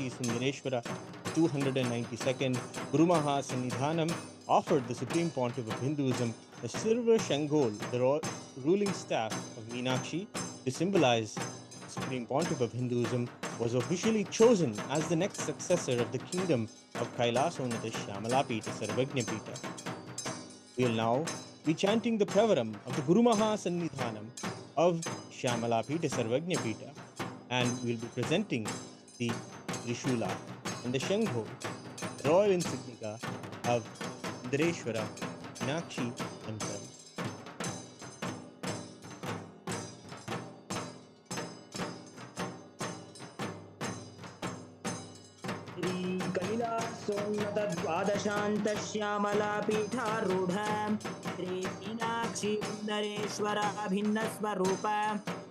Meenakshi Sundareshwara 292nd Guru Maha Sannidhanam offered the Supreme Pontiff of Hinduism a silver shangol, the ruling staff of Meenakshi, to symbolize the Supreme Pontiff of Hinduism, was officially chosen as the next successor of the kingdom of KAILASA Shyamalapita Sarvajñapita. We will now be chanting the Pravaram of the Guru Maha Sannidhanam of Shyamalapita Sarvajñapita, and we will be presenting the Trishula and the Shangho, royal insignia of Sundareshwara Meenakshi Temple. कैलासोन्नतद्वादशान्तश्यामलापीठारूढा Shri Meenakshi Sundareshwar भिन्नस्वरूप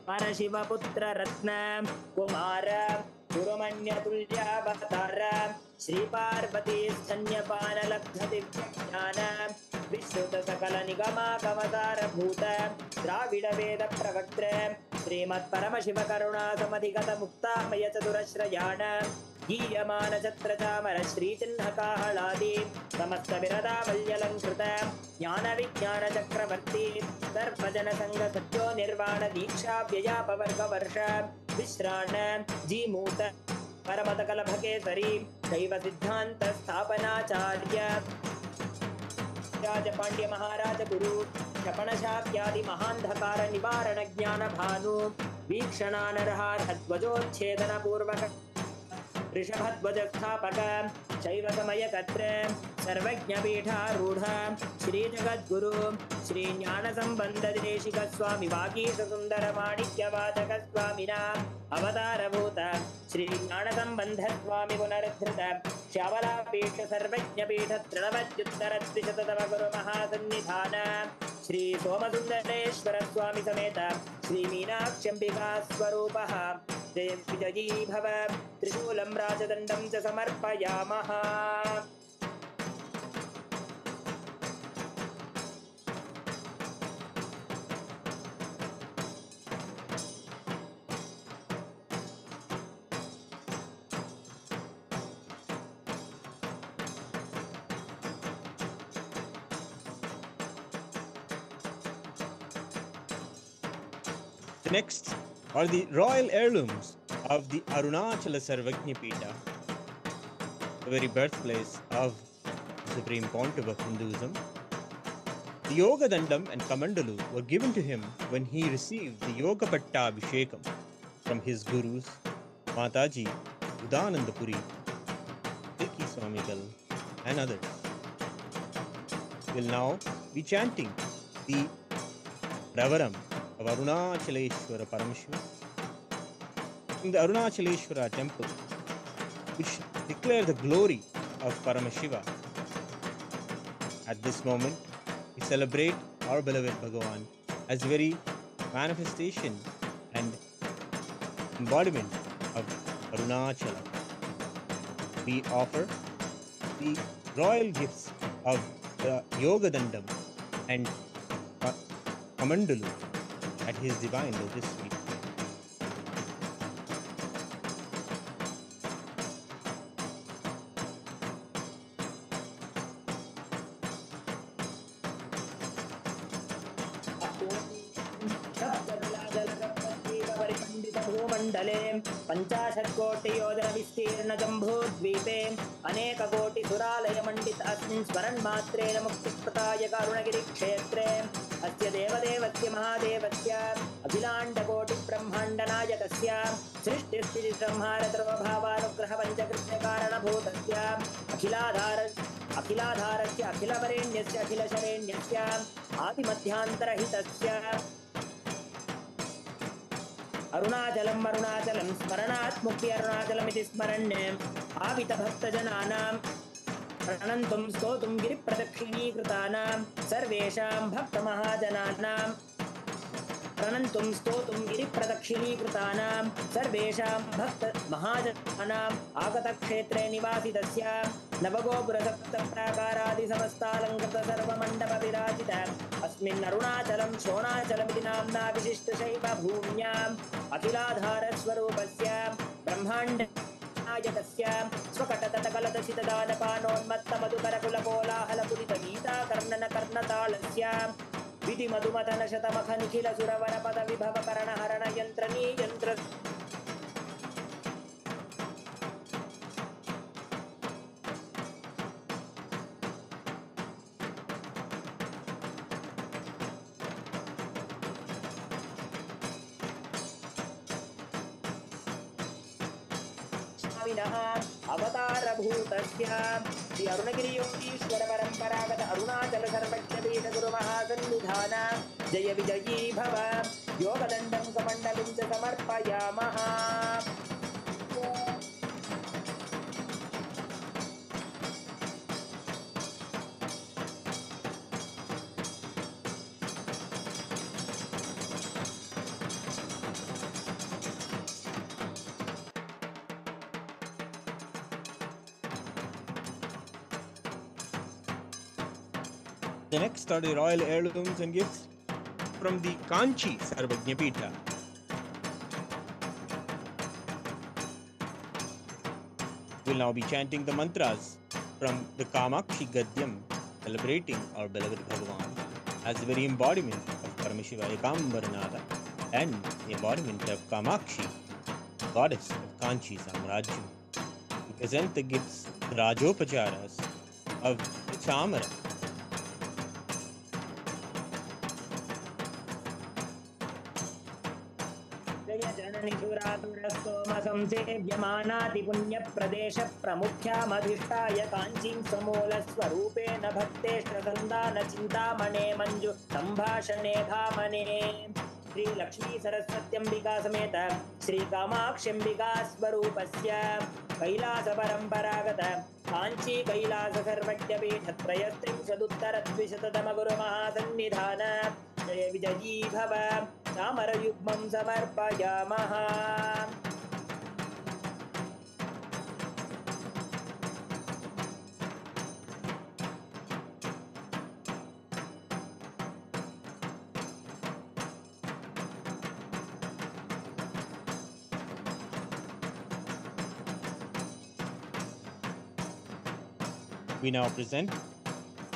परशिवपुत्ररत्न Kumar गुरुमन्यतुल्यावतार Shri Parvati स्तन्यपानलब्धदिव्यज्ञान विश्रुत सकल निगमागमसारभूत द्राविड वेद प्रवक्त्र श्रीमत्परमशिव करुणा समधिगत मुक्तामय चतुरश्रयाण गीयमान छत्रचामर श्रीचिह्नकाहलादि समस्त विरदावल्यलङ्कृत ज्ञान विज्ञान चक्रवर्ती सर्वजन संघ सत्यो निर्वाण दीक्षा व्ययापवर्गवर्ष विश्राण जीमूत परमतकलभकेसरी शैव सिद्धान्त स्थापनाचार्य राज पांड्य महाराज गुरु क्षपणशाक्यादि महान्धकार निवारण ज्ञान भानु वीक्षणानरहाध्वजोच्छेदन पूर्वक ऋषभध्वज स्थापक शैव समय कत्र सर्वज्ञपीठारूढ़ श्री जगद्गुरु श्री ज्ञान संबंध देशिक स्वामी वागीश सुंदर माणिक्यवाचक स्वामिना अवतारभूत श्री ज्ञान संबंध स्वामी पुनरुद्धृत श्यामलापीठ सर्वज्ञपीठ तृणवत्युत्तर द्विशततम गुरु महासन्निधान श्री सोमसुंदरेश्वर स्वामी समेत श्री मीनाक्षम्बिका स्वरूपः विजयी भव त्रिशूलं राजदण्डं च समर्पयामः. Next are the royal heirlooms of the Arunachala Sarvajñapita, the very birthplace of the Supreme Pontiff of Hinduism. The Yoga Dandam and Kamandalu were given to him when he received the Yoga Patta Abhishekam from his gurus, Mataji, Udanandapuri, Tilki Swamigal, and others. We will now be chanting the Pravaram of Arunachaleshwara Paramashiva in the Arunachaleshwara temple, which declare the glory of Paramashiva. At this moment, we celebrate our beloved Bhagavan as the very manifestation and embodiment of Arunachala. We offer the royal gifts of the Yoga Dandam and Kamandalu at his divine lotus feet. पंचाशत्कोटियोजन विस्तीर्ण जम्बूद्वीपे अनेककोटिसुरालय मंडित अस्मिन् स्मरन्मात्रेण मुक्तिप्रदाय करुणगिरिक्षेत्रे अस्य देवदेवस्य महादेवस्य अखिलाण्डकोटिब्रह्माण्डनायकस्य सृष्टिस्थितिसंहारसर्वभावानुग्रह पञ्चकृत्यकारणभूतस्य अखिलाधारस्य अखिलवरेण्यस्य अखिलशरेण्यस्य आदिमध्यान्तरहितस्य अरुणाचलम् अरुणाचलं स्मरणात् मुक्ति अरुणाचलमिति स्मरण्ये आवितभक्तजनानां प्रणन्तुं स्तोतुं गिरिप्रदक्षिणीकृतानां सर्वेषां भक्तमहाजनानां प्रणन्तुं स्तोतुं गिरिप्रदक्षिणीकृतानां सर्वेषां भक्तमहाजनानाम् आगतक्षेत्रे निवासितस्य नवगोपुरसप्तप्राकारादिसमस्तालङ्कृत सर्वमण्डपविराजित अस्मिन् अरुणाचलं शोणाचलमिति नाम्ना विशिष्टशैव भूम्याम् अखिलाधारस्वरूपस्य ब्रह्माण्ड नायकस्य स्वकटतटकलदसितदानपानोन्मत्तमधुकरकुलकोलाहलपुरितगीताकर्णनकर्णतालस्य विधिमधुमथनशतमखनिखिलसुरवरपदविभवकरणहरणयन्त्रनीयन्त्र अवतार भूतस्य श्री अरुणगिरियोगीश्वर परंपरागत अरुणाचल सर्वज्ञ पीठ गुरु महासन्निधान जय विजयी भव योगदंडं कमंडलुं च समर्पयामः। The next are the royal heirlooms and gifts from the Kanchi Sarvajna Peetha. We'll now be chanting the mantras from the Kamakshi Gadyam, celebrating our beloved Bhagavan as the very embodiment of Paramashiva Ekambaranada and the embodiment of Kamakshi, goddess of Kanchi Samrajyam. We present the gifts, the Rajopacharas of the Chamara. प्रमुख्यामधिष्ठाय काञ्चीं समूलस्वरूपेण भक्तेष्टसन्दानचिन्तामणे Manju सम्भाषणे धामने श्री लक्ष्मी सरस्वत्यम्बिका समेत श्री कामाक्ष्यम्बिका स्वरूपस्य कैलास परम्परागत काञ्ची कैलास सर्वज्ञपीठत्रयस्त्रिंशदुत्तरद्विशततम गुरु महासन्निधान जय विजयी भव चामरयुग्मं समर्पयामः। We now present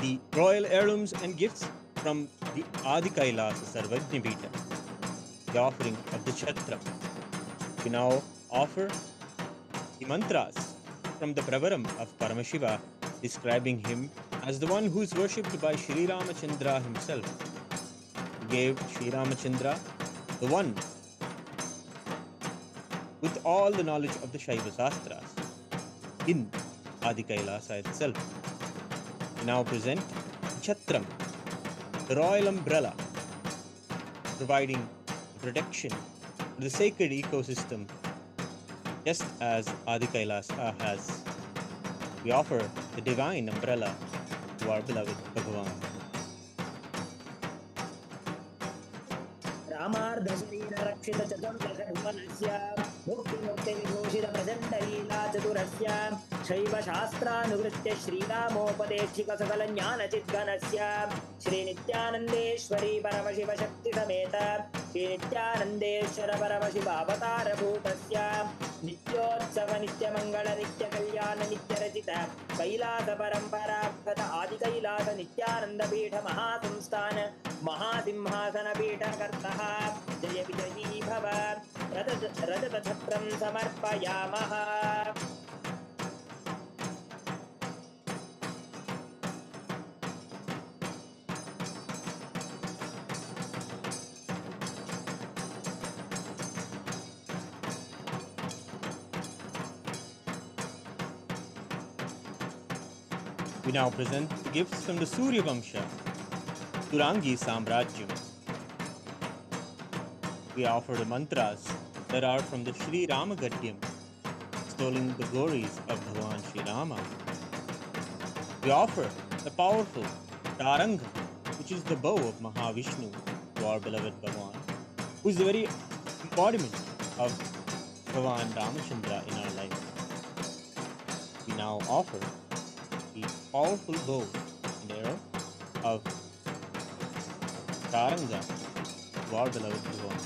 the royal heirlooms and gifts from the Adi KAILASA Sarvajna Peetha, the offering of the Chhatra. We now offer the mantras from the Pravaram of Paramashiva, describing him as the one who is worshipped by Sri Ramachandra himself. He gave Sri Ramachandra the one with all the knowledge of the Shaiva Shastras in Adi KAILASA itself. We now present Chhatram, the royal umbrella, providing protection to the sacred ecosystem, just as Adi KAILASA has. We offer the divine umbrella to our beloved Bhagavan. रामार्धशरीररक्षित चतुर्दशभुवनस्य मुक्तिमुक्तिविभूषित प्रचण्डलीला चतुरस्य शैवशास्त्रानुवृत्य श्रीरामोपदेशिक सकलज्ञानचिद्घनस्य श्रीनित्यानन्देश्वरी परमशिवशक्तिसमेत श्रीनित्यानन्देश्वर Paramshiva अवतारभूतस्य नित्योत्सव नित्यमङ्गल नित्यकल्याण नित्यरचित Kailash परम्परागत आदिकैलास नित्यानन्दपीठ महासंस्थान महासिंहासनपीठकर्तः जय विजयी भव रजतछत्रं समर्पयामः। We now present the gifts from the Surya Vamsha, Turangi Samrajyam. We offer the mantras that are from the Sri Rama Gadyam, extolling the glories of Bhagavan Sri Rama. We offer the powerful Taranga, which is the bow of Mahavishnu, to our beloved Bhagavan, who is the very embodiment of Bhagavan Ramachandra in our life. We now offer the powerful bow and arrow of Taranga to our beloved Bhagavan.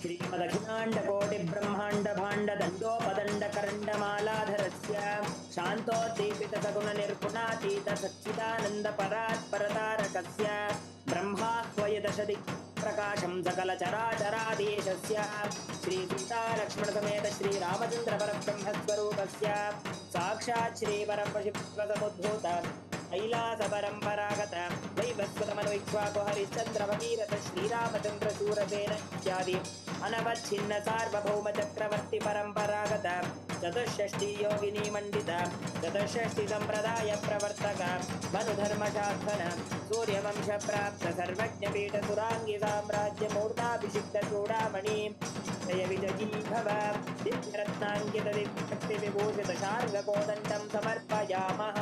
श्रीमदखिलाण्डकोटिब्रह्माण्डभाण्डदण्डोपदण्डकरण्डमालाधरस्य शान्तोद्दीपितसगुणनिर्गुणातीतसच्चिदानन्दपरात्परतारकस्य ब्रह्माह्वयदशदिक्प्रकाशं सकलचराचरादेशस्य श्रीसीतालक्ष्मणसमेत श्रीरामचन्द्रपरब्रह्मस्वरूपस्य साक्षात् श्रीपरमशिवसमुद्भूत कैलासपरम्परागत वैवस्वतमनुविक्ष्वाकु हरिश्चन्द्रभगीरथ श्रीरामचन्द्रशूरसेन इत्यादि अनवच्छिन्न सार्वभौम चक्रवर्ति परम्परागत चतुष्षष्टि योगिनी मंडित चतुष्षष्टि संप्रदाय प्रवर्तक मनुधर्मशासन सूर्यवंश प्राप्त सर्वज्ञपीठ सुरांगी साम्राज्य मूर्ताभिषिक्त चूड़ामणि जय विजयी भव दिव्यरत्नांकित दिव्यशक्ति विभूषित शार्ङ्गकोदण्डं समर्पयामः.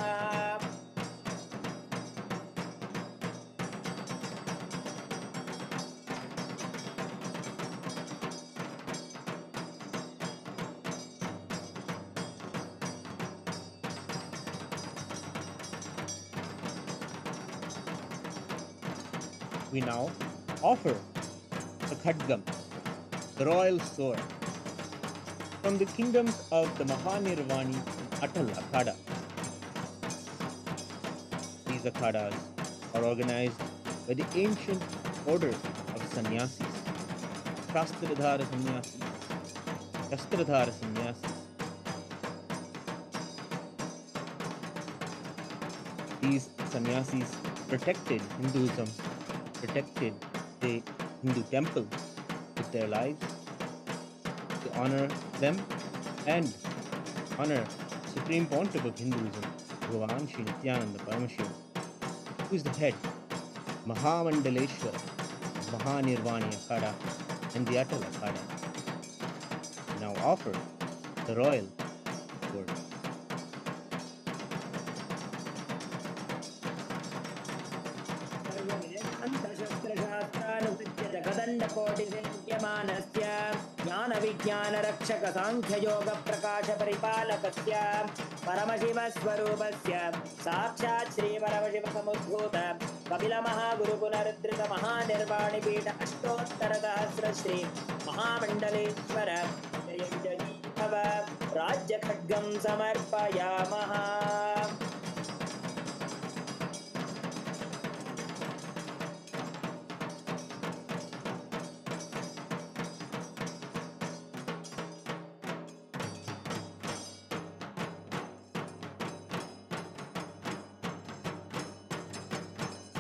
We now offer the Khadgam, the royal sword, from the kingdoms of the Mahanirvani and Atal Akhada. These Akhadas are organized by the ancient order of sannyasis, Shastradhara sannyasis, Shastradhara sannyasis. These sannyasis protected Hinduism, protected the Hindu temple with their lives to honor them and honor Supreme Pontiff of Hinduism, Bhagavan Sri Nithyananda Paramashivam, who is the head, Mahamandaleshwar, Mahanirvani Akhada and the Atal Akhada. We now offer the royal sword. जगदण्डकोटिसेव्यमानस्य ज्ञानविज्ञानरक्षकसाङ्ख्ययोगप्रकाशपरिपालकस्य परमशिवस्वरूपस्य साक्षात् श्रीपरमशिवसमुद्भूत कपिलमहागुरुपुनरुद्धृतमहानिर्वाणिपीठ अष्टोत्तरसहस्रश्री महामण्डलेश्वर जय विजयी भव राज्यखड्गं समर्पयामः.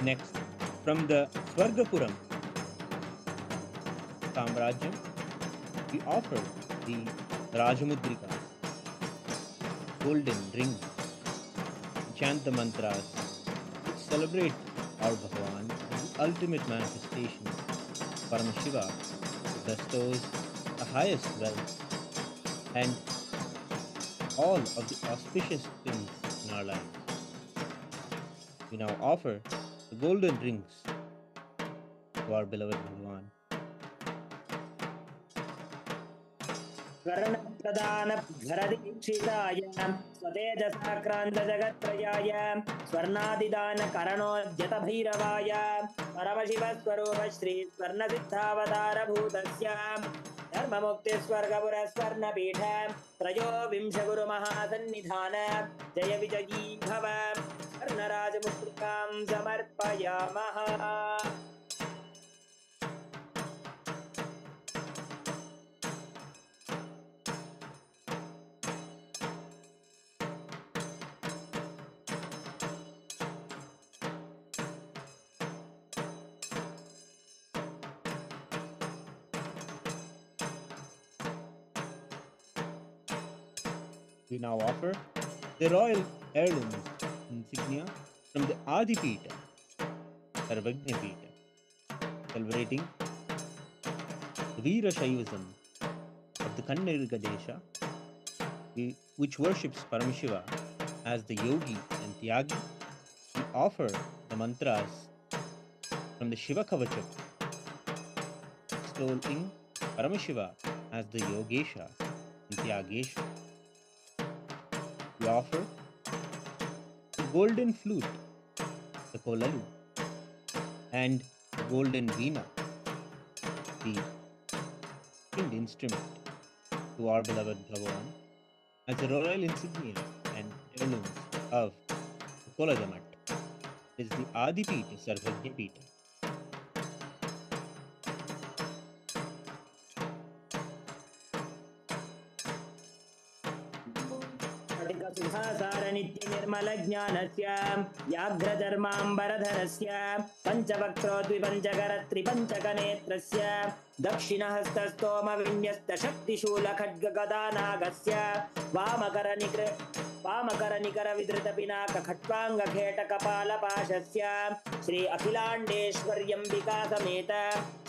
Next, from the Swargapuram Samrajyam, we offer the Rajamudrika, golden ring, chant the mantras, which celebrate our Bhagavan as the ultimate manifestation. Paramashiva bestows the highest wealth and all of the auspicious things in our lives. We now offer the golden rings to our beloved Bhagavan. स्वर्णप्रदानधरदीक्षिताय स्वतेजसाक्रान्तजगत्त्रयाय स्वर्णादिदानकरणोद्यतभैरवाय परमशिवस्वरूप Shri स्वर्णसिद्धावतारभूतस्य धर्ममुक्तिस्वर्गपुरस्वर्णपीठ त्रयोविंशगुरुमहासन्निधान जय विजयी भव स्वर्णराजमुद्रिकां समर्पयामः. We now offer the royal heirlooms insignia from the Adipita, Sarvajñapita, celebrating the Veera Shaivism of the Kannadiga Desha, which worships Paramashiva as the Yogi and Tyagi. We offer the mantras from the Shiva Kavacham, extolling Paramashiva as the Yogesha and Tyagesha. We offer the golden flute, the kolalu, and the golden veena, the stringed instrument to our beloved Bhagavan as a royal insignia and heirlooms of Koladamat. It is the Adipita Sarvajñapita. सुधासार नित्य निर्मल ज्ञानस्य व्याघ्रधर्माम्बरधरस्य पञ्चवक्त्रोद्विपञ्चकर त्रिपञ्चकनेत्रस्य दक्षिणहस्तस्तोमविन्यस्तशक्तिशूलखड्गगदानागस्य वामकरनिकरविधृतपिनाकखट्वाङ्गखेटकपालपाशस्य श्री अखिलाण्डेश्वर्यम्बिका समेत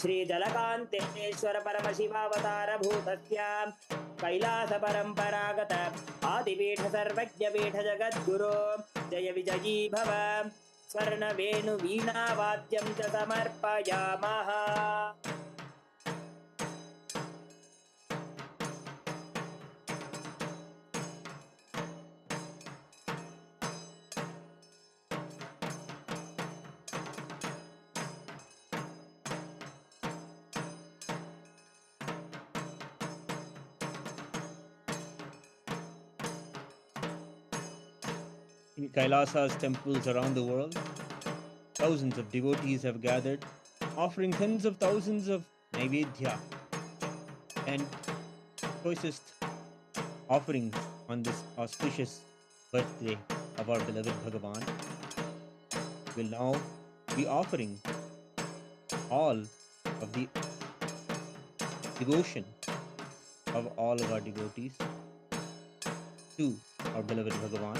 श्री जलकान्तेश्वर परमशिवावतारभूतस्य कैलास परम्परागत आदिपीठ सर्वज्ञपीठ जगद्गुरो जय विजयी भव स्वर्णवेणुवीणावाद्यं च समर्पयामः. In Kailasa's temples around the world, thousands of devotees have gathered, offering tens of thousands of naivedya and choicest offerings on this auspicious birthday of our beloved Bhagavan. Will now be offering all of the devotion of all of our devotees to our beloved Bhagavan.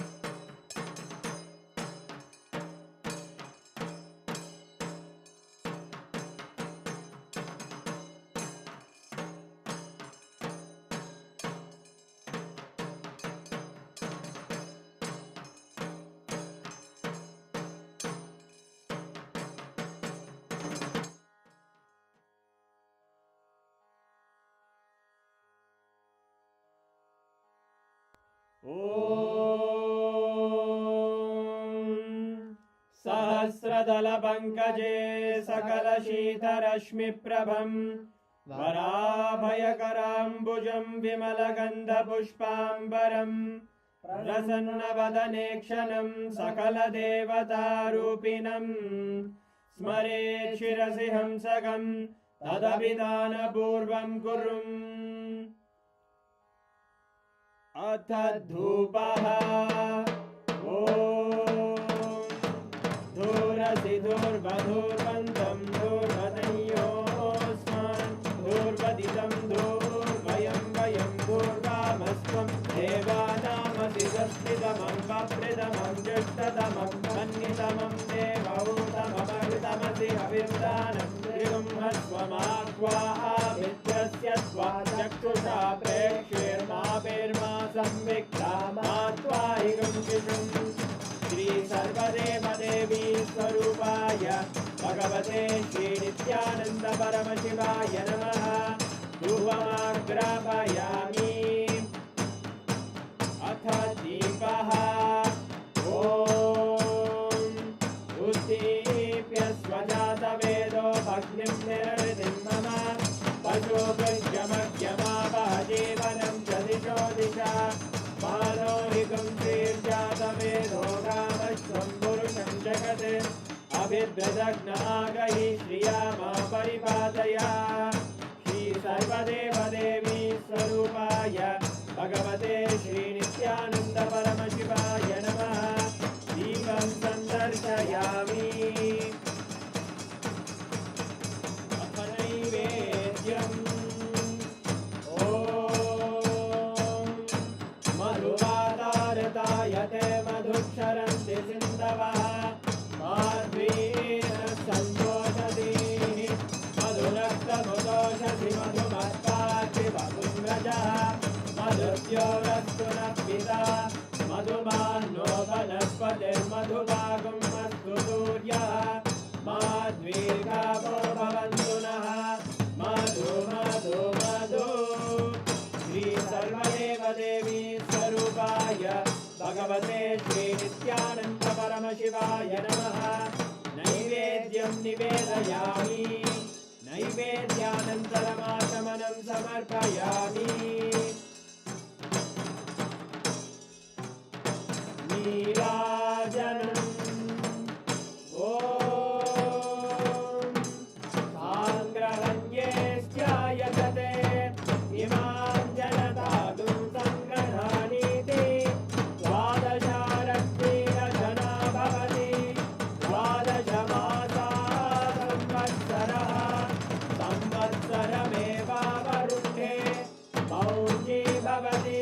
सहस्रदलपङ्कजे सकलशीतरश्मिप्रभं वराभयकराम्बुजं विमलगन्धपुष्पाम्बरं प्रसन्नवदने क्षणं सकलदेवतारूपिणं स्मरेत् शिरसि हंसकं तदभिधानपूर्वं कुर्वन्. अथ धूपः. ॐ धूरसि धूर्वधूर्वन्तं धूर्वदयोस्मान् धूर्वदितं धूर्वयं वयं धूर्वामस्त्वं देवानामसि संस्थितमं वप्रतमं ज्येष्ठतमं मन्यतमं देवहूतममृतमसि हविर्दानं त्रिगुंहस्वमाह्वाः मित्रस्य त्वा चक्षुषा प्रेक्षेर्मा संविक्ता मा त्वाहिगं शिशुम्. श्री सर्वदेवदेवी स्वरूपाय भगवते श्री नित्यानंद परमशिवाय नमः. धूपमाग्रापयामि. अथ दीपः. ॐ उद्दीप्य स्वजातवेदो भग्निं निरृतिं मम पशुभृत्यमग्यमावह जीवनं च दिशो दिशा मानोहिकं श्रीर्जातवेदो कामश्वं पुरुषं जगत् अभिर्भ्रदग्नागहि श्रिया मा परिपादया. श्री सर्वदेवदेवी स्वरूपाय भगवते श्री नित्यानंद परमशिवाय नमः. दीपं सन्दर्शयामि. अथ नैवेद्यम्. मधुवातारतायते मधुक्षरन्ति सिन्धवः माध्वीन सन्तोषधीः मधुरक्तमुदोषधि मधुमत्पाति मधुम्रजः मधुद्योरस्तु नः पिता मधुमान्नो वनस्पतिर्मधुभागं अस्तु सूर्यः माध्वीर्गावो भवन्तु नः. मधु मधु मधु. श्री सर्वदेवदेवी स्वरूपाय भगवते श्री नित्यानंद परमशिवाय नमः. नैवेद्यं निवेदयामि. नैवेद्यानन्तरमाचमनं समर्पयामि नीराजनम् ॐ साङ्ग्रहण्येऽस्यायतते इमां जनतादुं सङ्ग्रहाणीति द्वादशारत्नेन जना भवति द्वादशमासा संवत्सरः संवत्सरमेवावरुध्ये मौञ्जी भवति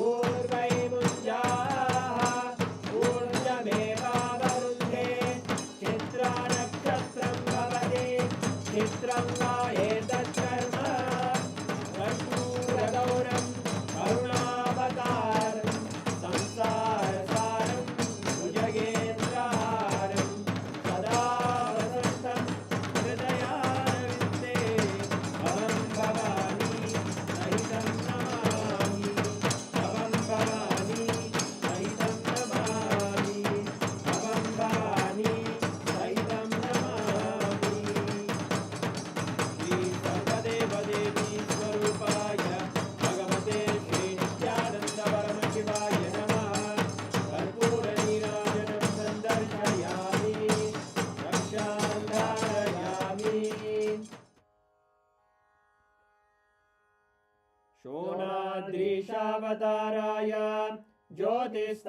ऊर्वैमुञ्जाः ऊर्जमेवावरुध्ये चित्रानक्षत्रं भवति चित्रं वा एतत्कर्म कर्पूरगौरं करुणावतारं संसारसारं भुजगेन्द्रहारं सदा वसन्तं हृदयारविन्दे भवं भवानी सहितं नमामि भवं भवानी सहितं नमामि भवं भवानी सहितं नमामि श्री सर्वदेवदेवी स्वरूपाय भगवते श्री नित्यानन्द परमशिवाय नमः कर्पूरनीराजनं सन्दर्शयामि रक्षां धारयामि शोणाद्रीशावताराय ज्योतिस्त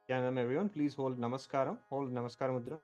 Can everyone please hold Namaskaram? Hold Namaskar Mudra.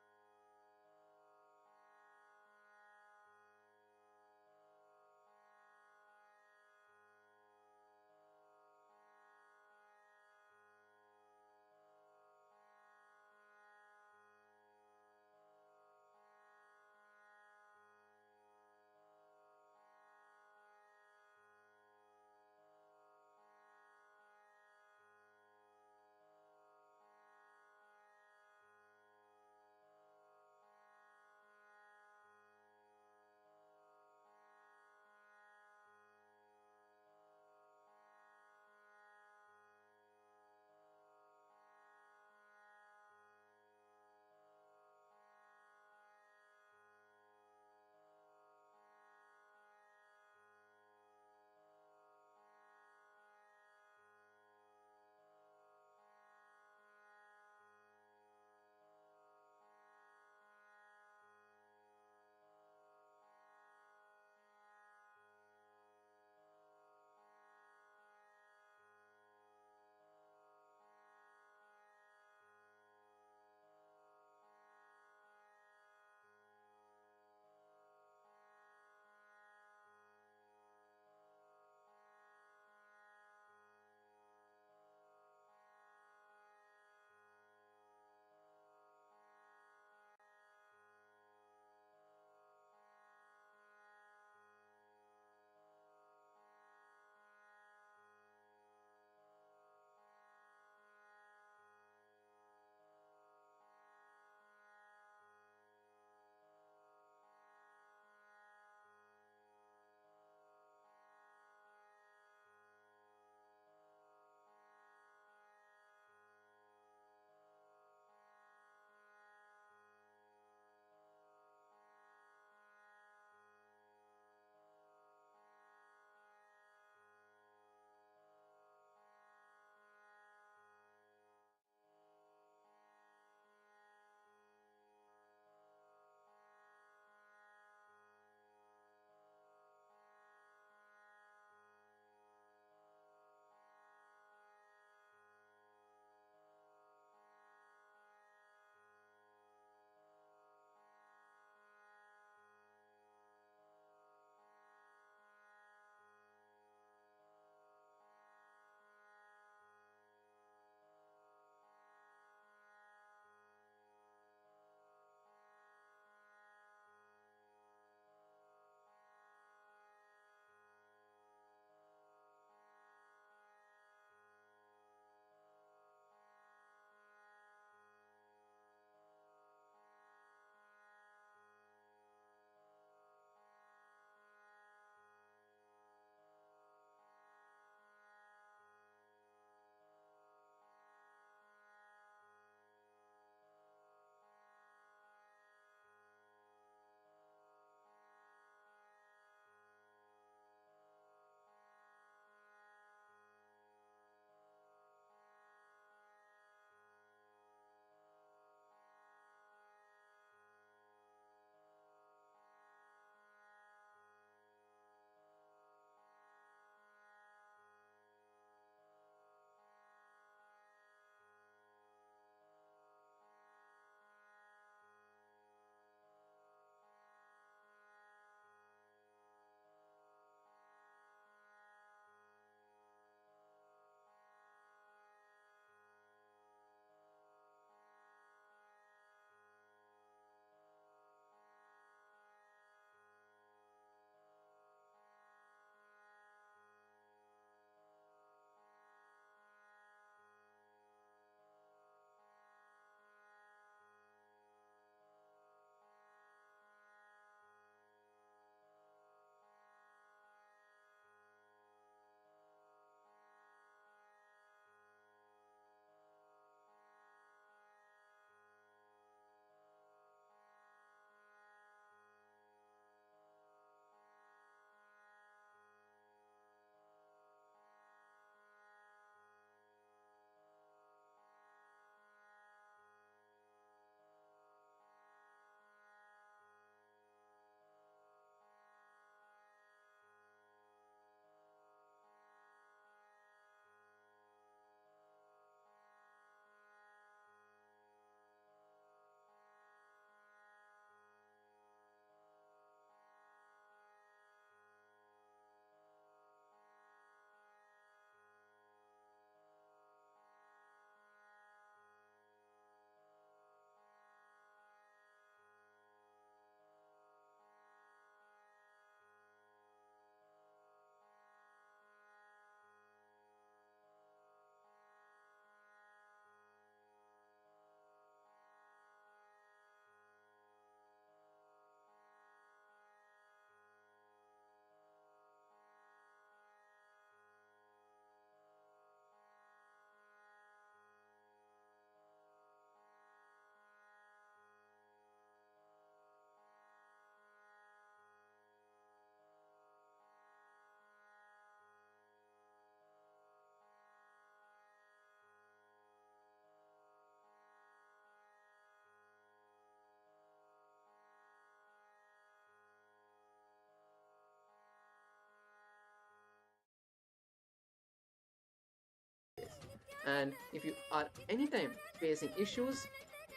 And if you are anytime facing issues,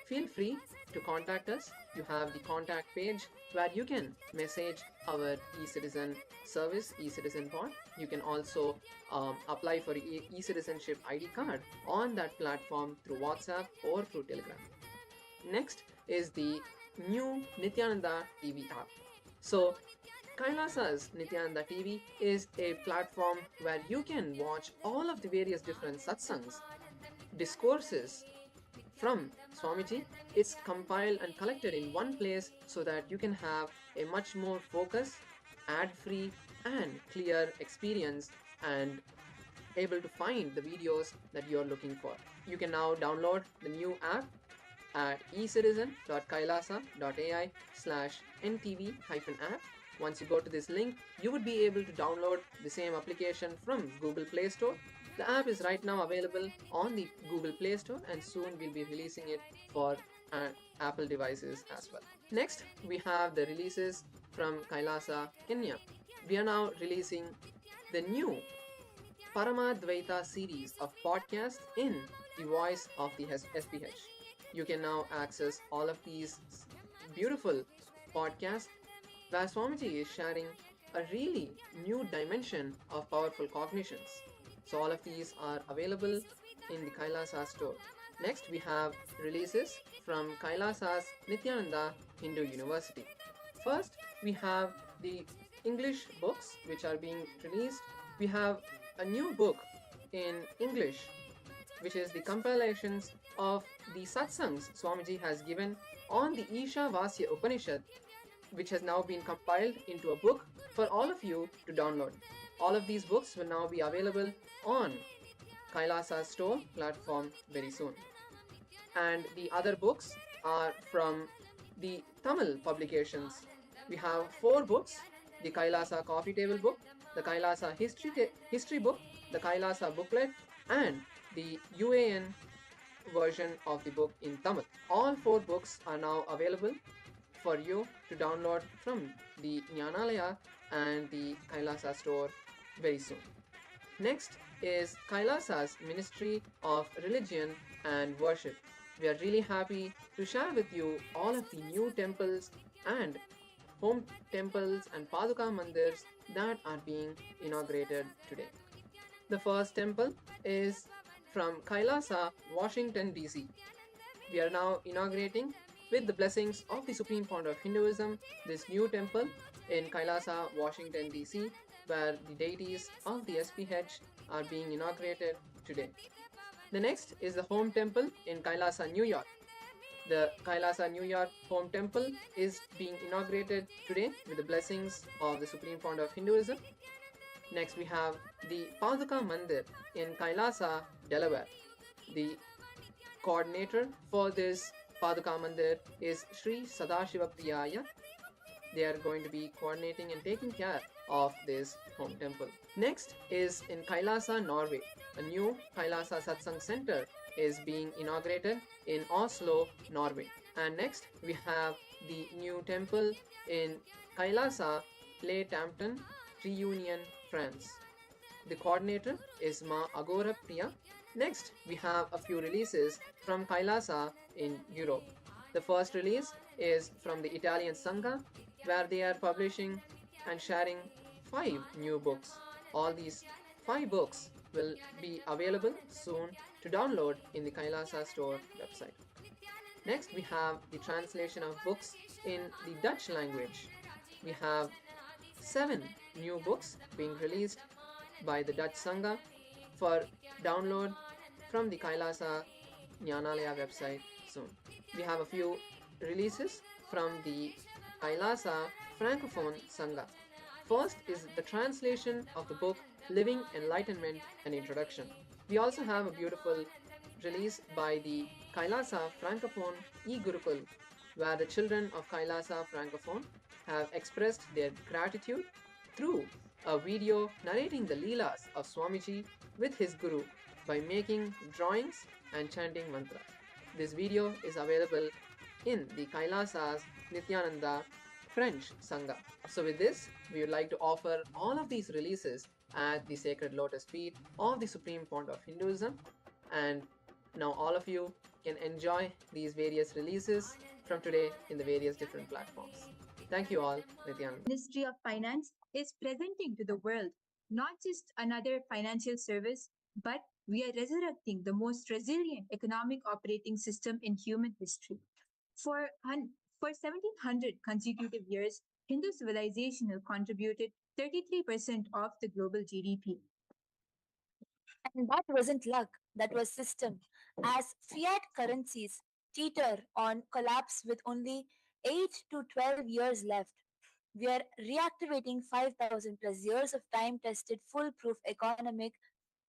feel free to contact us. You have the contact page where you can message our e-citizen service, e-citizen bot. You can also apply for e-citizenship ID card on that platform through WhatsApp or through Telegram. Next is the new Nithyananda TV app. So KAILASA's Nithyananda TV is a platform where you can watch all of the various different satsangs, discourses from Swamiji. It's compiled and collected in one place so that you can have a much more focused, ad-free and clear experience and able to find the videos that you're looking for. You can now download the new app at ecitizen.kailasa.ai/ntv-app. Once you go to this link, you would be able to download the same application from Google Play Store. The app is right now available on the Google Play Store, and soon we'll be releasing it for Apple devices as well. Next, we have the releases from KAILASA Kenya. We are now releasing the new Paramadvaita series of podcasts in the voice of the SPH. You can now access all of these beautiful podcasts where Swamiji is sharing a really new dimension of powerful cognitions. So all of these are available in the KAILASA store. Next, we have releases from KAILASA's Nithyananda Hindu University. First, we have the English books which are being released. We have a new book in English, which is the compilations of the satsangs Swamiji has given on the Isha Vasya Upanishad, which has now been compiled into a book for all of you to download. All of these books will now be available on KAILASA store platform very soon. And the other books are from the Tamil publications. We have 4 books: the KAILASA Coffee Table book, the KAILASA History book, the KAILASA booklet, and the UAN version of the book in Tamil. All 4 books are now available for you to download from the Jnanalaya and the KAILASA store very soon. Next is KAILASA's Ministry of Religion and Worship. We are really happy to share with you all of the new temples and home temples and Paduka Mandirs that are being inaugurated today. The first temple is from KAILASA, Washington, D.C. We are now inaugurating, with the blessings of the Supreme Founder of Hinduism, this new temple in KAILASA, Washington, D.C., where the deities of the SPH are being inaugurated today. The next is the home temple in KAILASA, New York. The KAILASA, New York home temple is being inaugurated today with the blessings of the Supreme Founder of Hinduism. Next, we have the Paduka Mandir in KAILASA, Delaware. The coordinator for this Paduka Mandir is Sri Sadashiva Priyaya. They are going to be coordinating and taking care of this home temple. Next is in KAILASA, Norway. A new KAILASA Satsang Center is being inaugurated in Oslo, Norway. And next we have the new temple in KAILASA, Les Tampton, Reunion, France. The coordinator is Ma Agora Priya. Next, we have a few releases from KAILASA in Europe. The first release is from the Italian Sangha, where they are publishing and sharing 5 new books. All these 5 books will be available soon to download in the KAILASA store website. Next, we have the translation of books in the Dutch language. We have 7 new books being released by the Dutch Sangha for download from the KAILASA Jnanalaya website soon. We have a few releases from the KAILASA Francophone Sangha. First is the translation of the book Living Enlightenment and Introduction. We also have a beautiful release by the KAILASA Francophone e-Gurukul, where the children of KAILASA Francophone have expressed their gratitude through a video narrating the Leelas of Swamiji with his Guru by making drawings and chanting mantra. This video is available in the KAILASA's Nithyananda French Sangha. So with this, we would like to offer all of these releases at the sacred lotus feet of the Supreme Founder of Hinduism. And now all of you can enjoy these various releases from today in the various different platforms. Thank you all, Nithyananda. Ministry of Finance is presenting to the world not just another financial service, but we are resurrecting the most resilient economic operating system in human history. For 1700 consecutive years, Hindu civilization have contributed 33% of the global GDP. And that wasn't luck, that was system. As fiat currencies teeter on collapse with only 8 to 12 years left, we are reactivating 5,000 plus years of time tested foolproof economic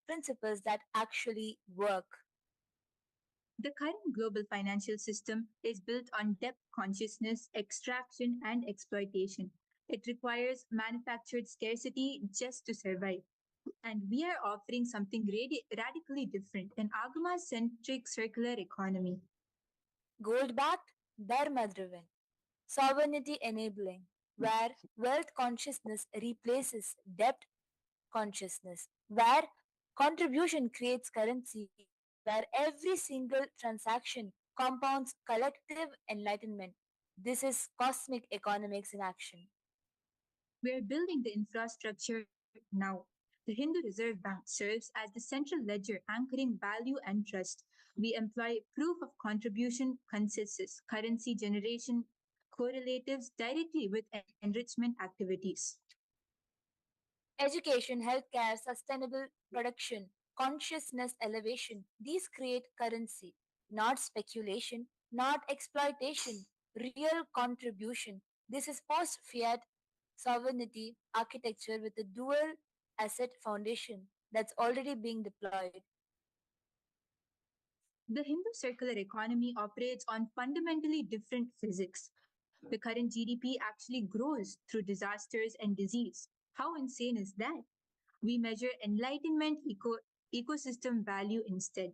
principles that actually work. The current global financial system is built on debt consciousness, extraction, and exploitation. It requires manufactured scarcity just to survive. And we are offering something radically different, an Agama centric circular economy. Gold backed, Dharma driven, sovereignty enabling, where wealth consciousness replaces debt consciousness, where contribution creates currency, where every single transaction compounds collective enlightenment. This is cosmic economics in action. We are building the infrastructure now. The Hindu Reserve Bank serves as the central ledger anchoring value and trust. We employ proof of contribution consensus, currency generation correlatives directly with enrichment activities. Education, healthcare, sustainable production, consciousness elevation, these create currency, not speculation, not exploitation, real contribution. This is post fiat sovereignty architecture with a dual asset foundation that's already being deployed. The Hindu circular economy operates on fundamentally different physics. The current GDP actually grows through disasters and disease. How insane is that? We measure enlightenment ecosystem value instead.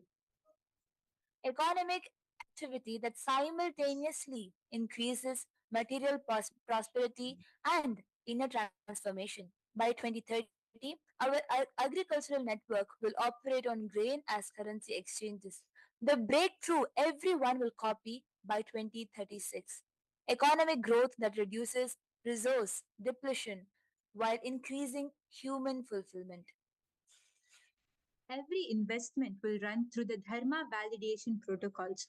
Economic activity that simultaneously increases material prosperity and inner transformation. By 2030, our agricultural network will operate on grain as currency exchanges. The breakthrough everyone will copy by 2036. Economic growth that reduces resource depletion while increasing human fulfillment. Every investment will run through the Dharma validation protocols,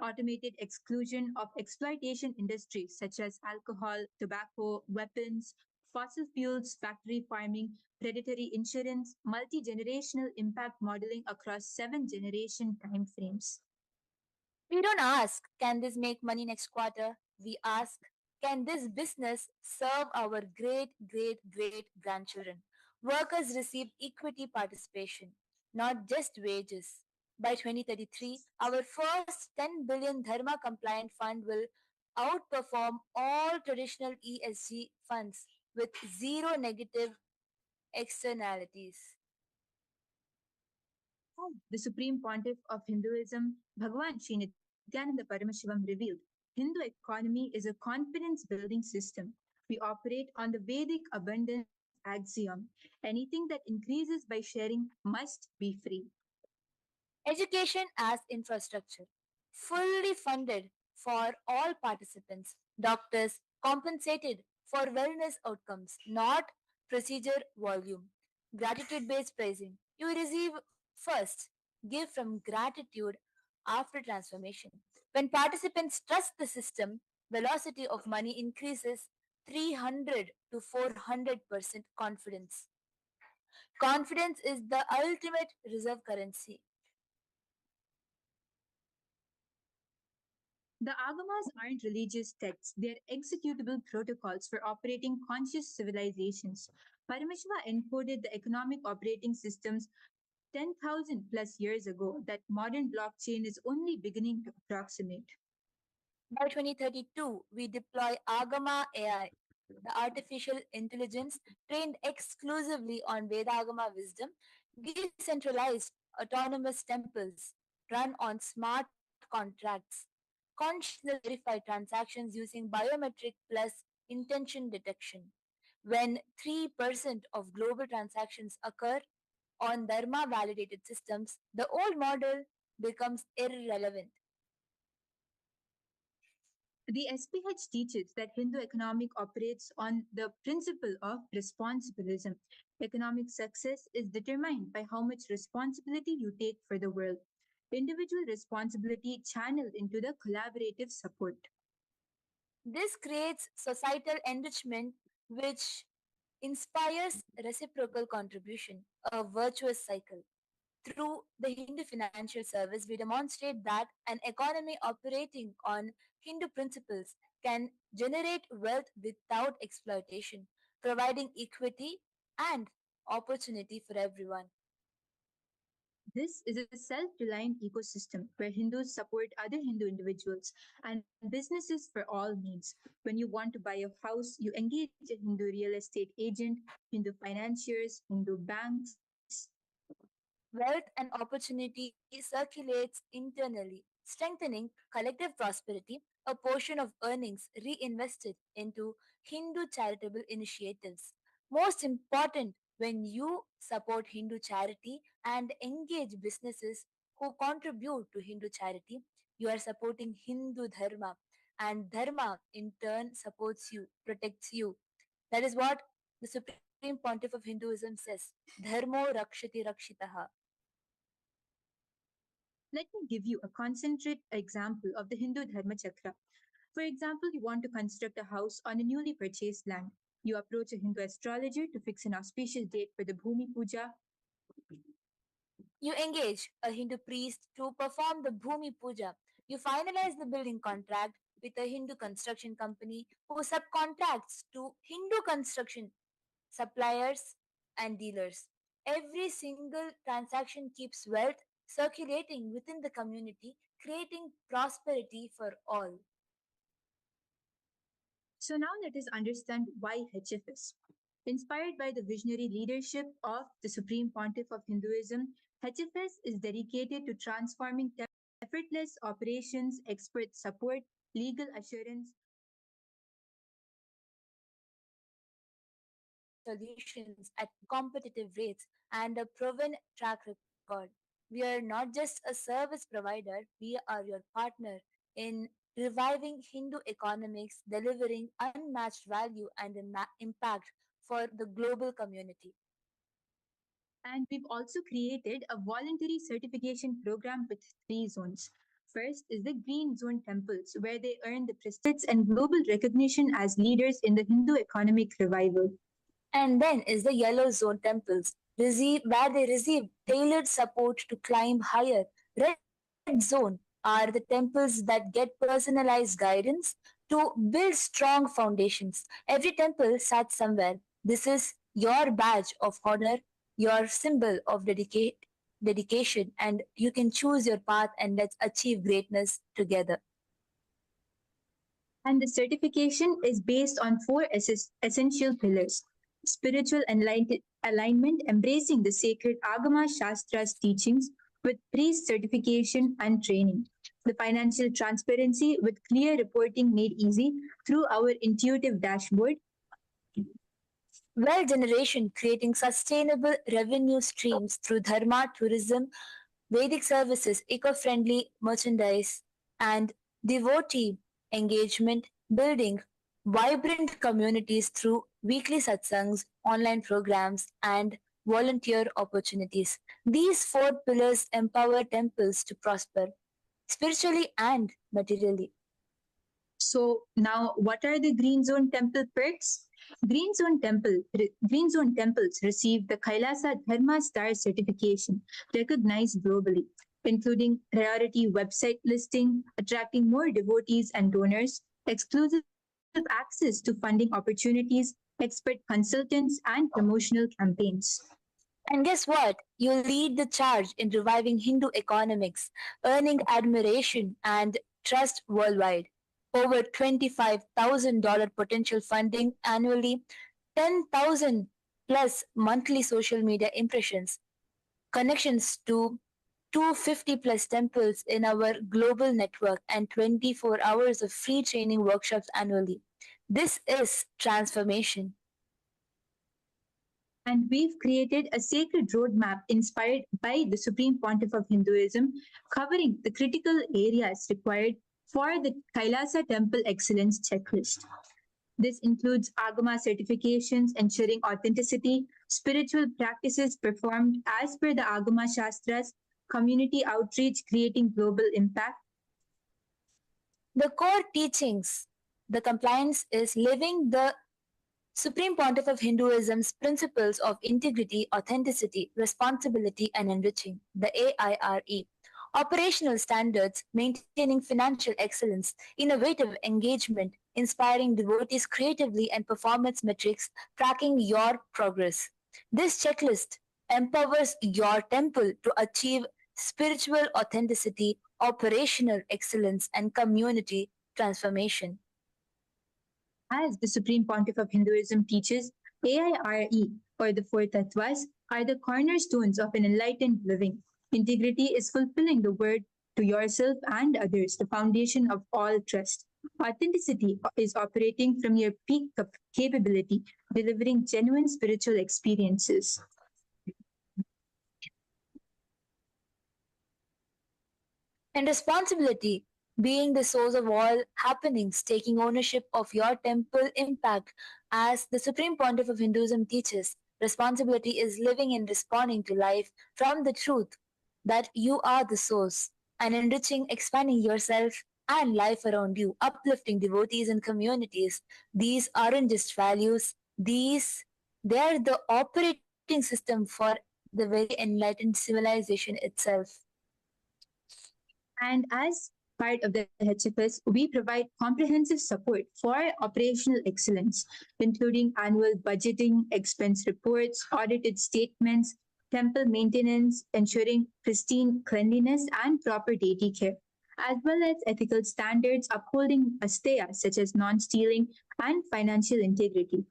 automated exclusion of exploitation industries such as alcohol, tobacco, weapons, fossil fuels, factory farming, predatory insurance, multi generational impact modeling across 7 generation timeframes. We don't ask, can this make money next quarter? We ask, can this business serve our great grandchildren? Workers receive equity participation, not just wages. By 2033, our first 10 billion Dharma compliant fund will outperform all traditional ESG funds with zero negative externalities. The Supreme Pontiff of Hinduism, Bhagavan Sri Nithyananda Paramashivam revealed, Hindu economy is a confidence building system. We operate on the Vedic abundance axiom. Anything that increases by sharing must be free. Education as infrastructure, fully funded for all participants, doctors compensated for wellness outcomes, not procedure volume. Gratitude based pricing. You receive first, give from gratitude after transformation. When participants trust the system, velocity of money increases 300 to 400% confidence. Confidence is the ultimate reserve currency. The Agamas aren't religious texts, they're executable protocols for operating conscious civilizations. Paramashiva encoded the economic operating systems 10,000 plus years ago that modern blockchain is only beginning to approximate. By 2032, we deploy Agama AI, the artificial intelligence trained exclusively on Vedagama wisdom, decentralized autonomous temples run on smart contracts, consciousness verified transactions using biometric plus intention detection. When 3% of global transactions occur, on Dharma validated systems, the old model becomes irrelevant. The SPH teaches that Hindu economic operates on the principle of responsibilism. Economic success is determined by how much responsibility you take for the world. Individual responsibility channeled into the collaborative support. This creates societal enrichment which inspires reciprocal contribution, a virtuous cycle. Through the Hindu financial service, we demonstrate that an economy operating on Hindu principles can generate wealth without exploitation, providing equity and opportunity for everyone. This is a self reliant ecosystem where Hindus support other Hindu individuals and businesses for all needs. When you want to buy a house, you engage a Hindu real estate agent, Hindu financiers, Hindu banks. Wealth and opportunity circulates internally, strengthening collective prosperity, a portion of earnings reinvested into Hindu charitable initiatives. Most important, when you support Hindu charity and engage businesses who contribute to Hindu charity, you are supporting Hindu Dharma, and Dharma in turn supports you, protects you. That is what the Supreme Pontiff of Hinduism says: Dharmo rakshati rakshitaha. Let me give you a concentrate example of the Hindu Dharma Chakra. For example, you want to construct a house on a newly purchased land. You approach a Hindu astrologer to fix an auspicious date for the Bhumi Puja. You engage a Hindu priest to perform the Bhumi Puja. You finalize the building contract with a Hindu construction company who subcontracts to Hindu construction suppliers and dealers. Every single transaction keeps wealth circulating within the community, creating prosperity for all. So now let us understand why HFS. Inspired by the visionary leadership of the Supreme Pontiff of Hinduism, HFS is dedicated to transforming effortless operations, expert support, legal assurance, Solutions at competitive rates and a proven track record. We are not just a service provider, we are your partner in reviving Hindu economics, delivering unmatched value and impact for the global community. and we've also created a voluntary certification program with three zones. First is the Green Zone temples, where they earn the prestigious and global recognition as leaders in the Hindu economic revival. And then is the yellow zone temples, where they receive tailored support to climb higher. Red zone are the temples that get personalized guidance to build strong foundations. Every temple starts somewhere. This is your badge of honor, your symbol of dedication, and you can choose your path and let's achieve greatness together. And the certification is based on four essential pillars: spiritual alignment, embracing the sacred Agama Shastra's teachings with priest certification and training; the financial transparency with clear reporting made easy through our intuitive dashboard; Wealth generation, creating sustainable revenue streams through dharma, tourism, Vedic services, eco friendly merchandise, and devotee engagement, building vibrant communities through weekly satsangs, online programs, and volunteer opportunities. These four pillars empower temples to prosper spiritually and materially. So now, what are the Green Zone Temple perks? Green Zone temples receive the KAILASA Dharma Star certification, recognized globally, including priority website listing, attracting more devotees and donors, exclusive access to funding opportunities, expert consultants, and promotional campaigns. And guess what? You lead the charge in reviving Hindu economics, earning admiration and trust worldwide. Over $25,000 potential funding annually, 10,000 plus monthly social media impressions, connections to 250 plus temples in our global network, and 24 hours of free training workshops annually. This is transformation. And we've created a sacred roadmap inspired by the Supreme Pontiff of Hinduism, covering the critical areas required for the Kailasa Temple Excellence Checklist. This includes Agama certifications ensuring authenticity, spiritual practices performed as per the Agama Shastras, community outreach creating global impact. The core teachings, the compliance is living the Supreme Pontiff of Hinduism's principles of integrity, authenticity, responsibility, and enriching, the AIRE. Operational standards, maintaining financial excellence, innovative engagement, inspiring devotees creatively, and performance metrics, tracking your progress. This checklist empowers your temple to achieve spiritual authenticity, operational excellence, and community transformation. As the Supreme Pontiff of Hinduism teaches, AIRE, or the four tattvas, are the cornerstones of an enlightened living. Integrity is fulfilling the word to yourself and others, the foundation of all trust. Authenticity is operating from your peak capability, delivering genuine spiritual experiences. And responsibility, being the source of all happenings, taking ownership of your temple impact. As the Supreme Pontiff of Hinduism teaches, responsibility is living and responding to life from the truth that you are the source, and enriching, expanding yourself and life around you, uplifting devotees and communities. These aren't just values, they're the operating system for the very enlightened civilization itself. And as part of the HFS, we provide comprehensive support for operational excellence, including annual budgeting, expense reports, audited statements, temple maintenance, ensuring pristine cleanliness and proper deity care, as well as ethical standards upholding asteya such as non-stealing and financial integrity.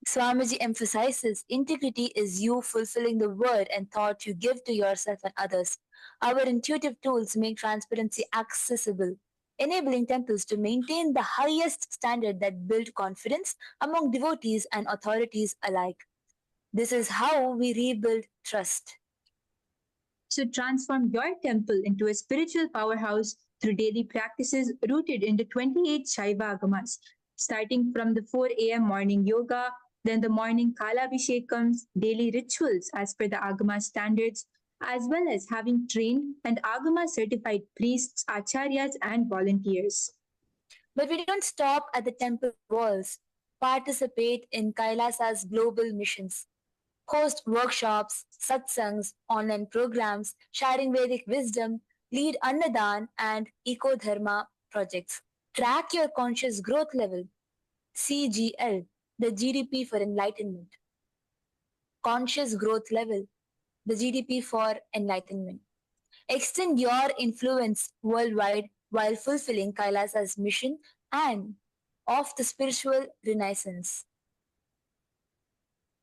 Swamiji emphasizes integrity is you fulfilling the word and thought you give to yourself and others. Our intuitive tools make transparency accessible, enabling temples to maintain the highest standard that build confidence among devotees and authorities alike. This is how we rebuild trust. So transform your temple into a spiritual powerhouse through daily practices rooted in the 28 Shaiva Agamas, starting from the 4 a.m. morning yoga, then the morning Kalabhishekams, daily rituals as per the Agama standards, as well as having trained and Agama certified priests, acharyas, and volunteers. But we don't stop at the temple walls. Participate in Kailasa's global missions. Host workshops, satsangs, online programs, sharing Vedic wisdom, lead Annadan and Eco Dharma projects. Track your conscious growth level, CGL, the GDP for enlightenment. Conscious growth level, the GDP for enlightenment. Extend your influence worldwide while fulfilling Kailasa's mission and of the spiritual renaissance.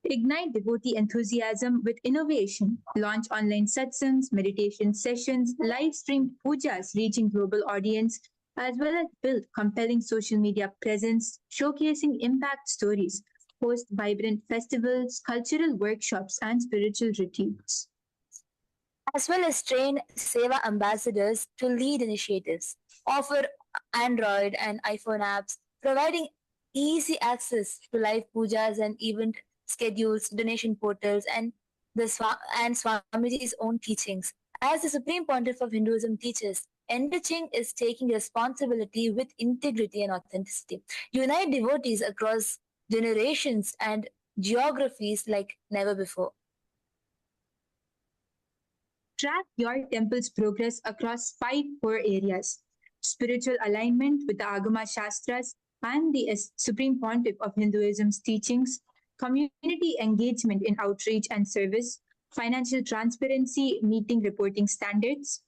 Ignite devotee enthusiasm with innovation. Launch online satsangs, meditation sessions, live streamed pujas reaching global audience, as well as build compelling social media presence, showcasing impact stories. Host vibrant festivals, cultural workshops, and spiritual retreats. As well as train Seva ambassadors to lead initiatives, offer Android and iPhone apps, providing easy access to live pujas and event schedules, donation portals, and and Swamiji's own teachings. As the Supreme Pontiff of Hinduism teaches, enriching is taking responsibility with integrity and authenticity. Unite devotees across generations and geographies like never before. Track your temple's progress across 5 core areas: spiritual alignment with the Agama Shastras and the Supreme Pontiff of Hinduism's teachings, community engagement in outreach and service, financial transparency meeting reporting standards,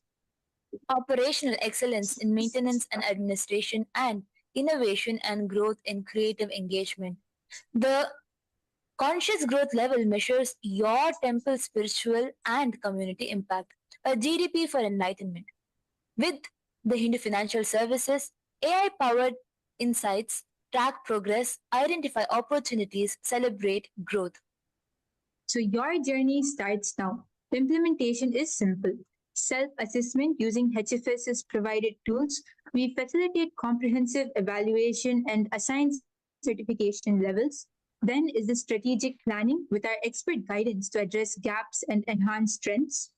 Operational excellence in maintenance and administration, and innovation and growth in creative engagement. The conscious growth level measures your temple's spiritual and community impact, a GDP for enlightenment. With the Hindu Financial Services, AI powered insights track progress, identify opportunities, celebrate growth. So your journey starts now. Implementation is simple. Self-assessment using HFS's provided tools. We facilitate comprehensive evaluation and assign certification levels. Then is the strategic planning with our expert guidance to address gaps and enhance strengths.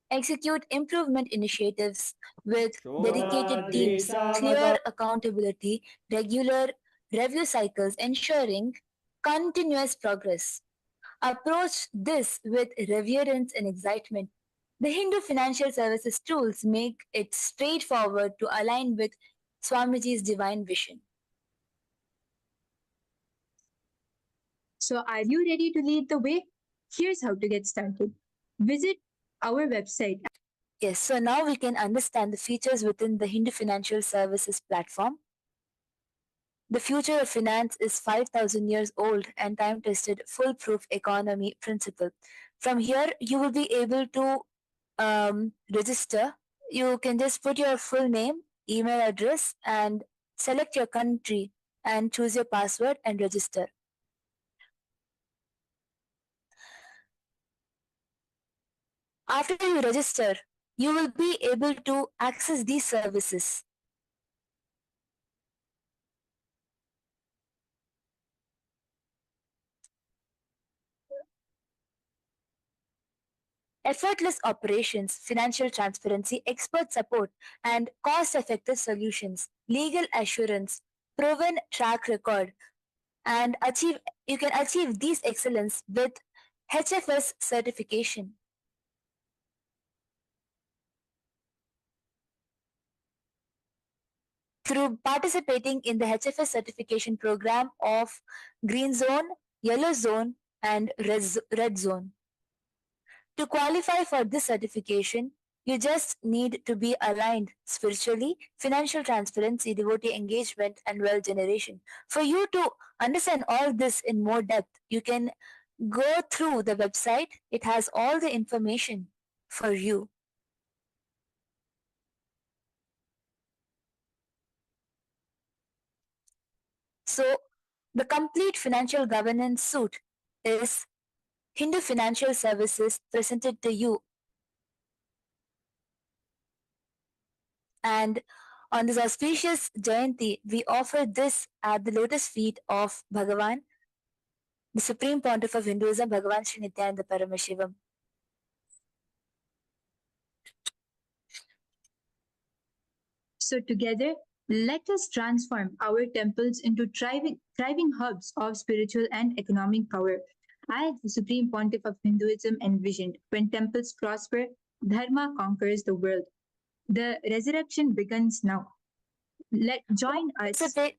Execute improvement initiatives with dedicated teams, Shodadeshamata clear accountability, regular review cycles, ensuring continuous progress. Approach this with reverence and excitement. The Hindu financial services tools make it straightforward to align with Swamiji's divine vision. So are you ready to lead the way? Here's how to get started. Visit our website. Yes, so now we can understand the features within the Hindu financial services platform. The future of finance is 5,000 years old and time tested foolproof economy principle. From here, you will be able to register. You can just put your full name, email address, and select your country and choose your password and register. After you register, you will be able to access these services. Effortless operations, financial transparency, expert support, and cost effective solutions, legal assurance, proven track record, and you can achieve these excellence with HFS certification. Through participating in the HFS certification program of Green Zone, Yellow Zone, and Red Zone. To qualify for this certification, you just need to be aligned spiritually, financial transparency, devotee engagement, and wealth generation. For you to understand all this in more depth, you can go through the website. It has all the information for you. So, the complete financial governance suite is Hindu Financial Services presented to you. And on this auspicious Jayanti, we offer this at the lotus feet of Bhagavan, the Supreme Pontiff of Hinduism, Bhagavan Sri Nithyananda Paramashivam. So together, let us transform our temples into thriving hubs of spiritual and economic power. As the Supreme Pontiff of Hinduism envisioned, when temples prosper, Dharma conquers the world. The resurrection begins now. Join us. Participate.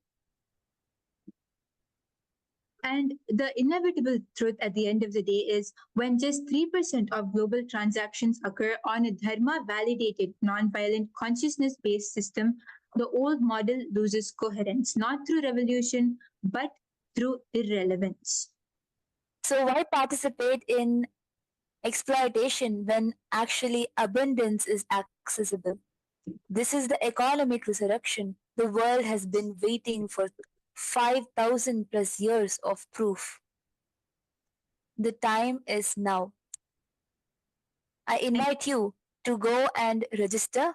And the inevitable truth at the end of the day is when just 3% of global transactions occur on a dharma validated, non-violent, consciousness based system, the old model loses coherence, not through revolution, but through irrelevance. So, why participate in exploitation when actually abundance is accessible? This is the economic resurrection the world has been waiting for 5,000 plus years of proof. The time is now. I invite you to go and register.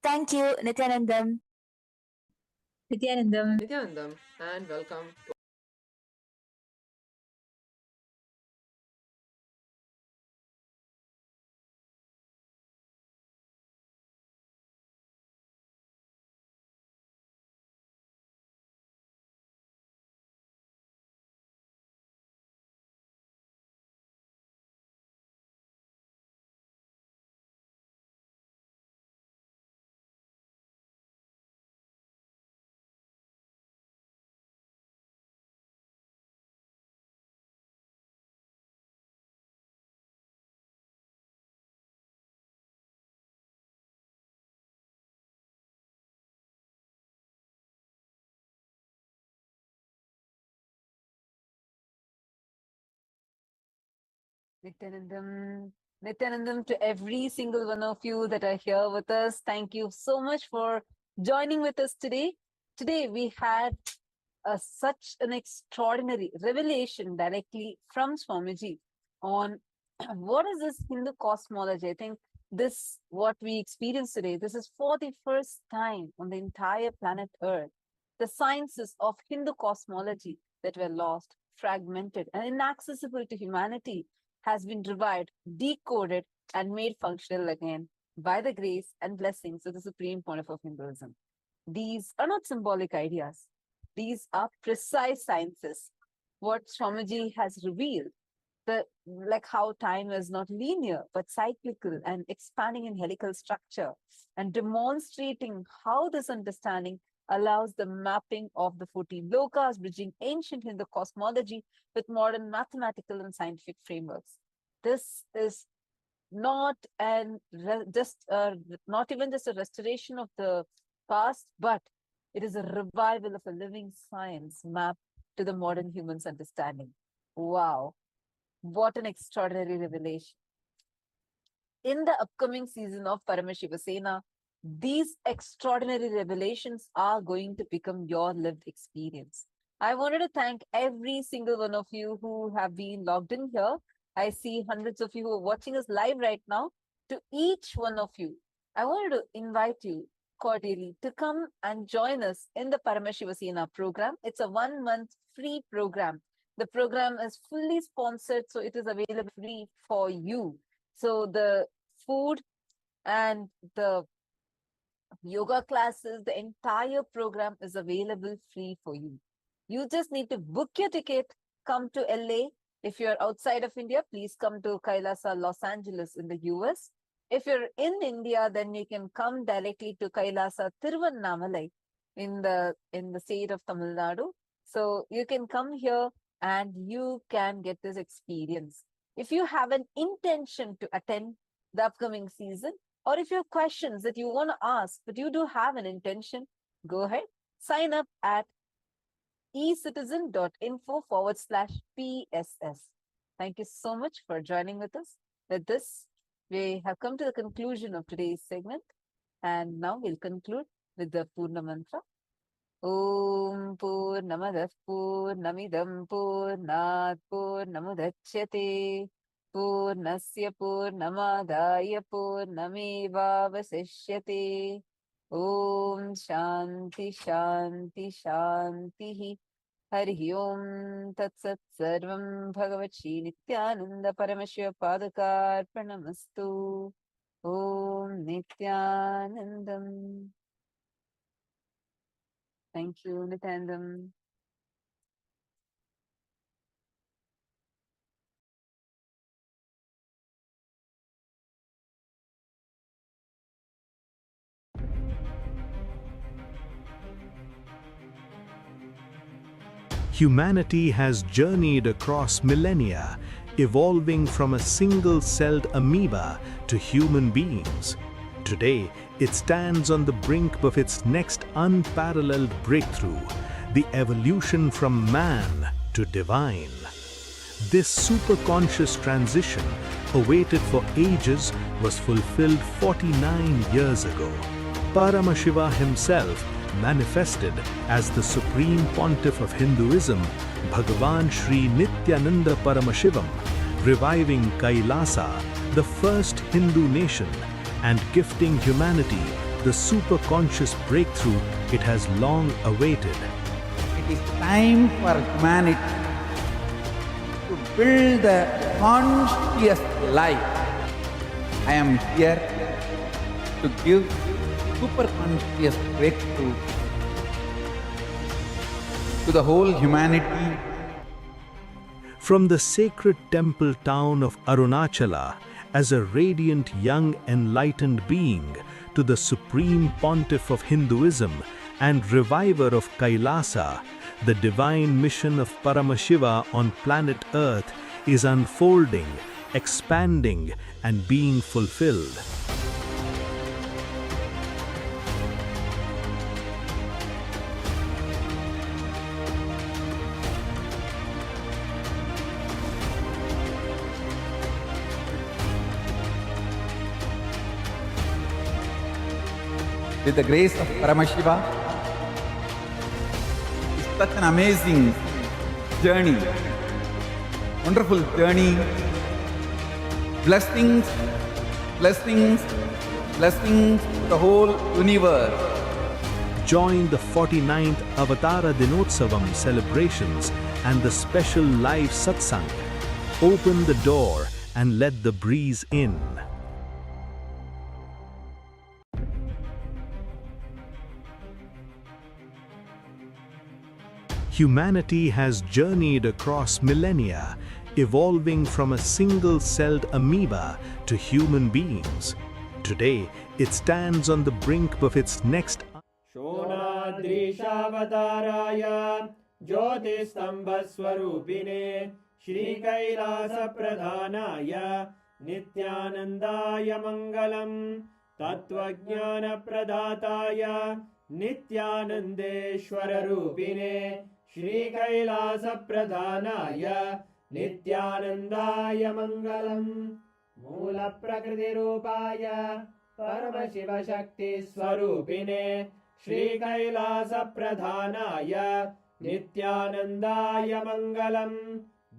Thank you, Nithyanandam. Nithyanandam. Nithyanandam, and welcome to Nithyanandam. Nithyanandam, to every single one of you that are here with us, thank you so much for joining with us today. Today, we had such an extraordinary revelation directly from Swamiji on what is this Hindu cosmology. I think this, what we experience today, this is for the first time on the entire planet Earth. The sciences of Hindu cosmology that were lost, fragmented, and inaccessible to humanity has been revived, decoded, and made functional again by the grace and blessings of the Supreme Pontiff of Hinduism. These are not symbolic ideas. These are precise sciences. What Swamiji has revealed, like how time is not linear, but cyclical and expanding in helical structure, and demonstrating how this understanding allows the mapping of the 14 lokas, bridging ancient Hindu cosmology with modern mathematical and scientific frameworks. This is not not even just a restoration of the past, but it is a revival of a living science mapped to the modern human's understanding. Wow, what an extraordinary revelation. In the upcoming season of Paramashiva Sena, these extraordinary revelations are going to become your lived experience. I wanted to thank every single one of you who have been logged in here. I see hundreds of you who are watching us live right now. To each one of you, I wanted to invite you cordially to come and join us in the Paramashiva Sena program. It's a 1-month free program. The program is fully sponsored, so it is available free for you. So the food and the yoga classes, the entire program is available free for you. You just need to book your ticket, come to LA. If you're outside of India, please come to KAILASA, Los Angeles in the US. If you're in India, then you can come directly to KAILASA, Tiruvannamalai in the state of Tamil Nadu. So you can come here and you can get this experience. If you have an intention to attend the upcoming season, or if you have questions that you want to ask, but you do have an intention, go ahead, sign up at ecitizen.info/PSS. Thank you so much for joining with us. With this, we have come to the conclusion of today's segment. And now we'll conclude with the Purna Mantra. Om Purnamadah Purnamidam Purnat Purnamudachyate Purnasya Purnamadaya Purnamevavasishyate. Om Shanti Shanti Shanti. Hari Om Tat Sat Sarvam Bhagavati Nithyananda Paramashiva Padakar Pranamastu. Om Nithyanandam. Thank you, Nithyanandam. Humanity has journeyed across millennia, evolving from a single-celled amoeba to human beings. Today, it stands on the brink of its next unparalleled breakthrough, the evolution from man to divine. This superconscious transition, awaited for ages, was fulfilled 49 years ago. Paramashiva himself manifested as the Supreme Pontiff of Hinduism, Bhagavan Sri Nithyananda Paramashivam, reviving KAILASA, the first Hindu nation, and gifting humanity the superconscious breakthrough it has long awaited. It is time for humanity to build a conscious life. I am here to give superconscious breakthrough to the whole humanity. From the sacred temple town of Arunachala, as a radiant young enlightened being, to the Supreme Pontiff of Hinduism and reviver of KAILASA, the divine mission of Paramashiva on planet Earth is unfolding, expanding, and being fulfilled. With the grace of Paramashiva, it's such an amazing journey, wonderful journey Blessings, blessings, blessings to the whole universe. Join the 49th Avatār Dinotsavam celebrations and the special live satsang. Open the door and let the breeze in. Humanity has journeyed across millennia, evolving from a single-celled amoeba to human beings. Today, it stands on the brink of its next शोणाद्रीशावताराय ज्योतिस्तम्भस्वरूपिणे श्रीकैलासप्रधानाय नित्यानन्दाय मङ्गलम् तत्त्वज्ञानप्रदाताय नित्यानन्देश्वररूपिणे श्रीकैलासप्रधानाय नित्यानन्दाय मङ्गलम् मूलप्रकृतिरूपाय परमशिवशक्तिस्वरूपिणे श्रीकैलासप्रधानाय नित्यानन्दाय मङ्गलम्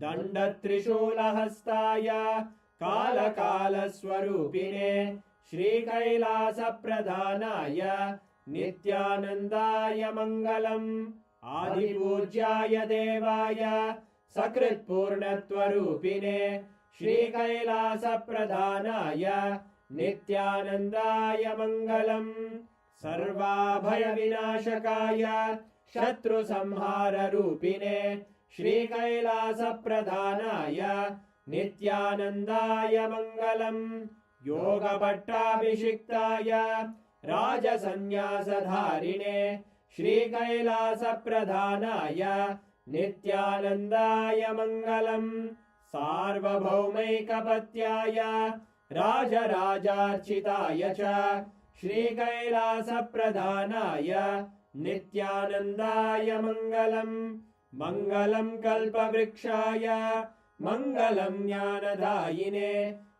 दण्डत्रिशूलहस्ताय कालकालस्वरूपिणे श्रीकैलासप्रधानाय नित्यानन्दाय मङ्गलम् आदिपूज्याय देवाय सकृत्पूर्णत्वरूपिणे श्रीकैलासप्रधानाय नित्यानन्दाय मङ्गलम् सर्वाभयविनाशकाय शत्रुसंहाररूपिणे श्रीकैलासप्रधानाय नित्यानन्दाय मङ्गलम् योगपट्टाभिषिक्ताय राजसन्न्यासधारिणे श्रीकैलासप्रधानाय नित्यानन्दाय मङ्गलम् सार्वभौमैकपत्याय राजराजार्चिताय च श्रीकैलासप्रधानाय नित्यानन्दाय मङ्गलम् मङ्गलं कल्पवृक्षाय मङ्गलं ज्ञानदायिने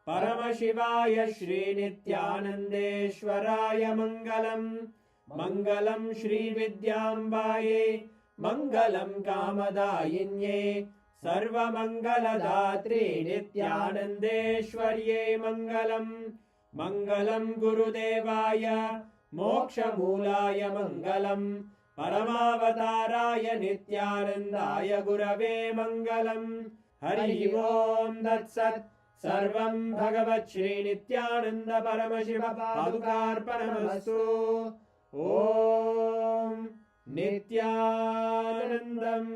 परमशिवाय श्रीनित्यानन्देश्वराय मङ्गलम् मङ्गलं श्रीविद्याम्बायै मङ्गलं कामदायिन्ये सर्वमङ्गलदात्रे नित्यानन्देश्वर्यै मङ्गलम् मङ्गलं गुरुदेवाय मोक्षमूलाय मङ्गलम् परमावताराय नित्यानन्दाय गुरवे मङ्गलम् हरि ओं तत्सत् सर्वं भगवत् श्रीनित्यानन्द परमशिव पादुकार्पणमस्तु ॐ नित्यानन्दम्